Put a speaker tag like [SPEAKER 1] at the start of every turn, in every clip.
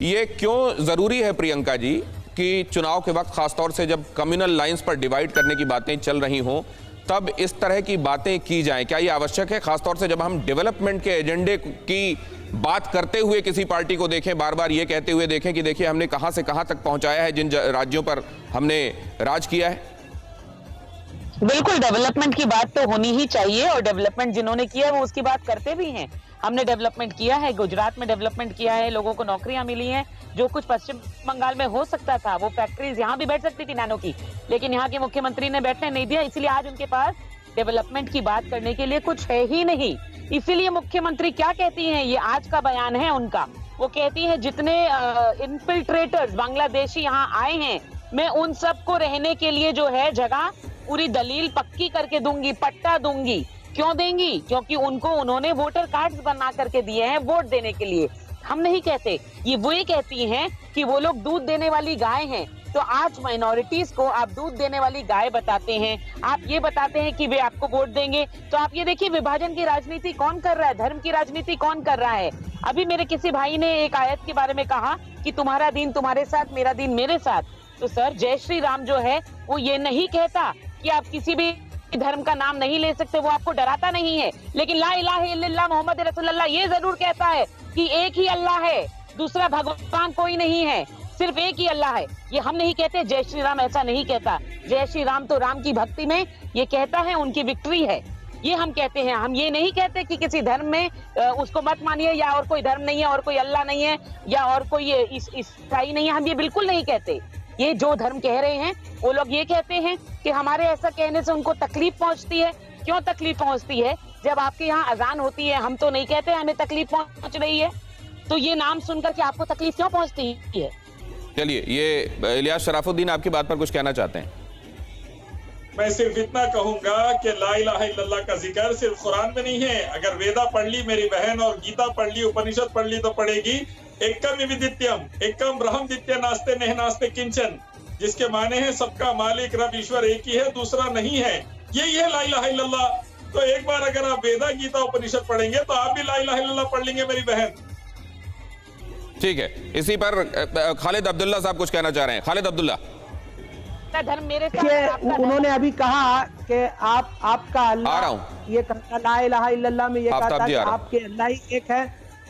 [SPEAKER 1] ये क्यों जरूरी है प्रियंका जी कि चुनाव के वक्त खासतौर से जब कम्युनल लाइंस पर डिवाइड करने की बातें चल रही हों तब इस तरह की बातें की जाएं? क्या ये आवश्यक है, खासतौर से जब हम डेवलपमेंट के एजेंडे की बात करते हुए किसी पार्टी को देखें, बार बार ये कहते हुए देखें कि देखिए हमने कहां से कहां तक पहुंचाया है, जिन राज्यों पर हमने राज किया है।
[SPEAKER 2] बिल्कुल, डेवलपमेंट की बात तो होनी ही चाहिए और डेवलपमेंट जिन्होंने किया है वो उसकी बात करते भी हैं। हमने डेवलपमेंट किया है, गुजरात में डेवलपमेंट किया है, लोगों को नौकरियां मिली हैं। जो कुछ पश्चिम बंगाल में हो सकता था, वो फैक्ट्रीज यहाँ भी बैठ सकती थी नैनो की, लेकिन यहाँ के मुख्यमंत्री ने बैठने नहीं दिया, इसलिए आज उनके पास डेवलपमेंट की बात करने के लिए कुछ है ही नहीं। इसीलिए मुख्यमंत्री क्या कहती हैं, ये आज का बयान है उनका। वो कहती है जितने इन्फिल्ट्रेटर्स बांग्लादेशी यहाँ आए हैं, मैं उन सबको रहने के लिए जो है जगह पूरी दलील पक्की करके दूंगी, पट्टा दूंगी। क्यों देंगी? क्योंकि उनको उन्होंने वोटर कार्ड्स बना करके दिए हैं वोट देने के लिए। हम नहीं कहते, ये वो ही कहती हैं कि वो लोग दूध देने वाली गाय हैं। तो आज माइनॉरिटीज को आप दूध देने वाली गाय बताते हैं, आप ये बताते हैं कि वे आपको वोट देंगे। तो आप ये देखिए, विभाजन की राजनीति कौन कर रहा है, धर्म की राजनीति कौन कर रहा है। अभी मेरे किसी भाई ने एक आयत के बारे में कहा कि तुम्हारा दीन तुम्हारे साथ, मेरा दीन मेरे साथ। तो सर, जय श्री राम जो है वो ये नहीं कहता कि आप किसी भी धर्म का नाम नहीं ले सकते, वो आपको डराता नहीं है। लेकिन ला इलाहा इल्लल्लाह मोहम्मद रसूलुल्लाह ये जरूर कहता है कि एक ही अल्लाह है, दूसरा भगवान कोई नहीं है, सिर्फ एक ही अल्लाह है। ये हम नहीं कहते, जय श्री राम ऐसा नहीं कहता। जय श्री राम तो राम की भक्ति में ये कहता है, उनकी विक्ट्री है, ये हम कहते हैं। हम ये नहीं कहते कि किसी धर्म में उसको मत मानिए, या और कोई धर्म नहीं है, और कोई अल्लाह नहीं है, या और कोई ईसाई नहीं है, हम ये बिल्कुल नहीं कहते। ये जो धर्म कह रहे हैं वो लोग ये कहते हैं कि हमारे ऐसा कहने से उनको तकलीफ पहुंचती है। क्यों तकलीफ पहुंचती है? जब आपके यहाँ अजान होती है, हम तो नहीं कहते हमें तकलीफ पहुंच रही है, तो ये नाम सुनकर के आपको तकलीफ क्यों पहुंचती है?
[SPEAKER 1] चलिए, ये इलियास शराफुद्दीन आपकी बात पर कुछ कहना चाहते हैं।
[SPEAKER 3] मैं सिर्फ इतना कहूंगा कि ला इलाहा इल्लल्लाह का जिक्र सिर्फ कुरान में नहीं है। अगर वेदा पढ़ ली मेरी बहन, और गीता पढ़ ली, उपनिषद पढ़ ली, तो पढ़ेगी एकम विदित्यम एकम ब्रह्म दित्य नास्ते नेह नास्ते किंचन, जिसके माने हैं सबका मालिक रब ईश्वर एक ही है, दूसरा नहीं है। यही है ला इलाहा इल्लल्लाह। तो एक बार अगर आप वेदा गीता उपनिषद पढ़ेंगे तो आप भी ला इलाहा इल्लल्लाह पढ़ लेंगे मेरी बहन।
[SPEAKER 1] ठीक है, इसी पर खालिद अब्दुल्ला साहब कुछ कहना चाह रहे हैं। खालिद अब्दुल्ला,
[SPEAKER 2] धर्म मेरे साथ,
[SPEAKER 4] उन्होंने अभी कहा कि आपका अल्लाह,
[SPEAKER 1] आ रहा हूं,
[SPEAKER 4] ये कहा ला इलाहा इल्लल्लाह में ये कहा था कि आपके अल्लाह ही एक है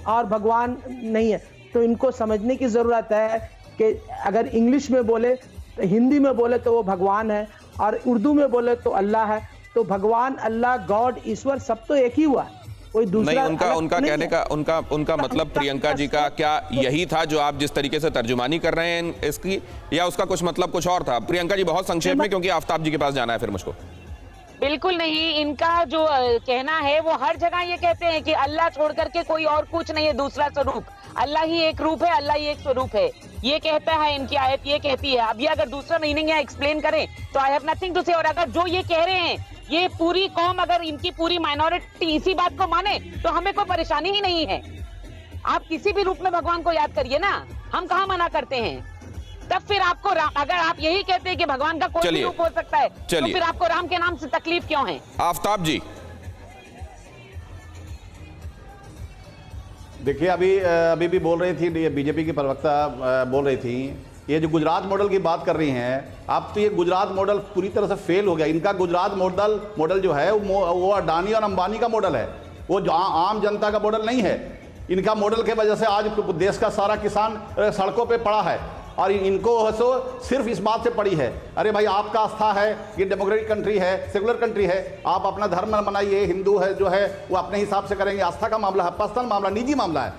[SPEAKER 4] और भगवान नहीं है। तो इनको समझने की जरूरत है कि अगर इंग्लिश में बोले, हिंदी में बोले तो वो भगवान है, और उर्दू में बोले तो अल्लाह है। तो भगवान, अल्लाह, गॉड, ईश्वर सब तो एक ही हुआ, कोई दूसरा
[SPEAKER 1] नहीं। उनका कहने का उनका मतलब प्रियंका जी का क्या यही था जो आप जिस तरीके से तर्जुमानी कर रहे हैं इसकी, या उसका कुछ मतलब कुछ और था? प्रियंका जी बहुत संक्षेप में, क्योंकि आफ्ताब जी के पास जाना है फिर मुझको।
[SPEAKER 2] बिल्कुल नहीं, इनका जो कहना है वो हर जगह ये कहते हैं कि अल्लाह छोड़ करके कोई और कुछ नहीं है, दूसरा स्वरूप। अल्लाह ही एक रूप है, अल्लाह ही एक स्वरूप है, ये कहता है इनकी आयत, ये कहती है। अब ये अगर दूसरा मीनिंग है एक्सप्लेन करें तो आई हैव नथिंग टू से। और अगर जो ये कह रहे हैं, ये पूरी कौम, अगर इनकी पूरी माइनॉरिटी इसी बात को माने तो हमें कोई परेशानी ही नहीं है। आप किसी भी रूप में भगवान को याद करिए ना, हम कहाँ मना करते हैं। तब फिर आपको अगर आप यही कहते हैं कि भगवान का कोई भी रूप हो सकता है, तो फिर आपको राम के नाम से तकलीफ क्यों है?
[SPEAKER 1] आफ्ताब जी
[SPEAKER 5] देखिए, अभी भी बोल रही थी, बीजेपी की प्रवक्ता बोल रही थी, ये जो गुजरात मॉडल की बात कर रही हैं आप, तो ये गुजरात मॉडल पूरी तरह से फेल हो गया। इनका गुजरात मॉडल जो है वो अडानी और अंबानी का मॉडल है, वो आम जनता का मॉडल नहीं है। इनका मॉडल के वजह से आज देश का सारा किसान सड़कों पे पड़ा है, और इनको तो सिर्फ इस बात से पड़ी है, अरे भाई आपका आस्था है, ये डेमोक्रेटिक कंट्री है, सेकुलर कंट्री है, आप अपना धर्म मनाइए, हिंदू है जो है वो अपने हिसाब से करेंगे। आस्था का मामला है, पर्सनल मामला, निजी मामला है।